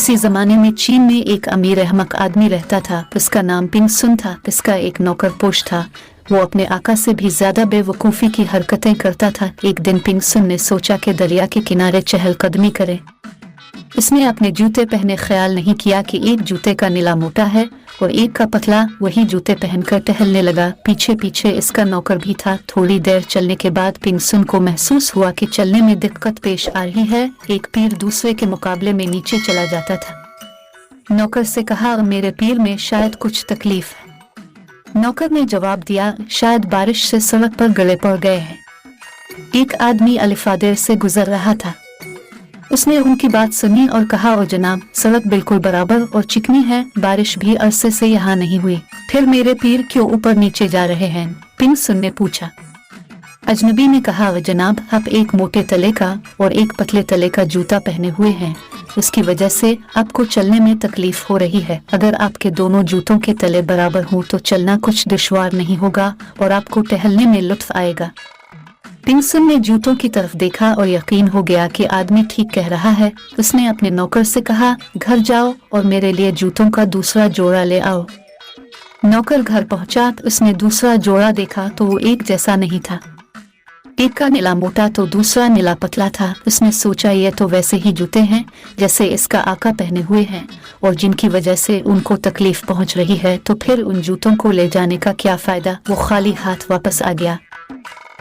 किसी जमाने में चीन में एक अमीर अहमक आदमी रहता था। उसका नाम पिंग सुन था। इसका एक नौकर पोश था। वो अपने आका से भी ज्यादा बेवकूफ़ी की हरकतें करता था। एक दिन पिंग सुन ने सोचा कि दरिया के किनारे चहलकदमी करे। इसने अपने जूते पहने ख्याल नहीं किया कि एक जूते का नीला मोटा है और एक का पतला। वही जूते पहनकर टहलने लगा। पीछे पीछे इसका नौकर भी था। थोड़ी देर चलने के बाद पिंग सुन को महसूस हुआ कि चलने में दिक्कत पेश आ रही है। एक पैर दूसरे के मुकाबले में नीचे चला जाता था। नौकर से कहा, मेरे पैर में शायद कुछ तकलीफ है। नौकर ने जवाब दिया, शायद बारिश से सड़क पर गले पड़ गए हैं। एक आदमी अलिफादेर से गुजर रहा था। उसने उनकी बात सुनी और कहा, ओ जनाब, सड़क बिल्कुल बराबर और चिकनी है। बारिश भी अरसे से यहाँ नहीं हुई। फिर मेरे पैर क्यों ऊपर नीचे जा रहे हैं? पिंग सुन ने पूछा। अजनबी ने कहा, जनाब, आप एक मोटे तले का और एक पतले तले का जूता पहने हुए हैं। उसकी वजह से आपको चलने में तकलीफ हो रही है। अगर आपके दोनों जूतों के तले बराबर हों तो चलना कुछ दुश्वार नहीं होगा और आपको टहलने में लुत्फ आएगा। पिंग सुन ने जूतों की तरफ देखा और यकीन हो गया कि आदमी ठीक कह रहा है। उसने अपने नौकर से कहा, घर जाओ और मेरे लिए जूतों का दूसरा जोड़ा ले आओ। नौकर घर पहुंचा। उसने दूसरा जोड़ा देखा तो वो एक जैसा नहीं था। एक का नीला मोटा तो दूसरा नीला पतला था। उसने सोचा, ये तो वैसे ही जूते हैं जैसे इसका आका पहने हुए हैं और जिनकी वजह से उनको तकलीफ पहुंच रही है, तो फिर उन जूतों को ले जाने का क्या फायदा। वो खाली हाथ वापस आ गया।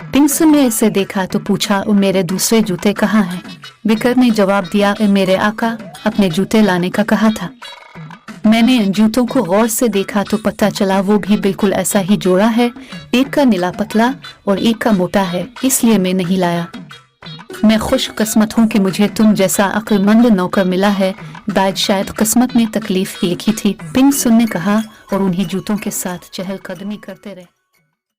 पिंग सुन ने इसे देखा तो पूछा, मेरे दूसरे जूते कहाँ हैं? विकर ने जवाब दिया, मेरे आका अपने जूते लाने का कहा था। मैंने इन जूतों को गौर से देखा तो पता चला वो भी बिल्कुल ऐसा ही जोड़ा है। एक का नीला पतला और एक का मोटा है, इसलिए मैं नहीं लाया। मैं खुशकिस्मत हूँ कि मुझे तुम जैसा अक्लमंद नौकर मिला है। शायद किस्मत में तकलीफ एक ही थी। पिंग सुन ने कहा और उन्हीं जूतों के साथ चहलकदमी करते रहे।